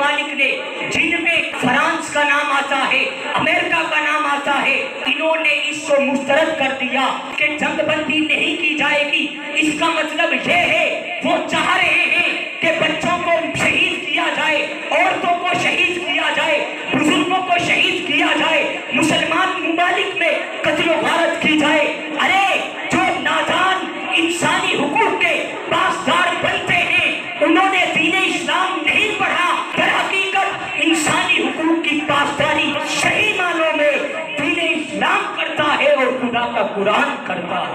ممالک نے جن میں فرانس کا نام آتا ہے، امریکہ کا نام آتا ہے، انہوں نے اس کو مسترد کر دیا کہ جنگ بندی نہیں کی جائے گی۔ اس کا مطلب یہ ہے وہ چاہ رہے ہیں کہ بچوں کو شہید کیا جائے، عورتوں کو شہید کیا جائے، بزرگوں کو شہید کیا جائے، مسلمان ممالک میں قتل و غارت کی جائے۔ ارے جو نادان انسانی حقوق کے پاسدار بنتے ہیں انہوں نے دین اسلام نہیں پڑھا۔ در حقیقت انسانی حقوق کی پاسداری صحیح معنوں میں دین اسلام کرتا ہے اور خدا کا قرآن کرتا ہے۔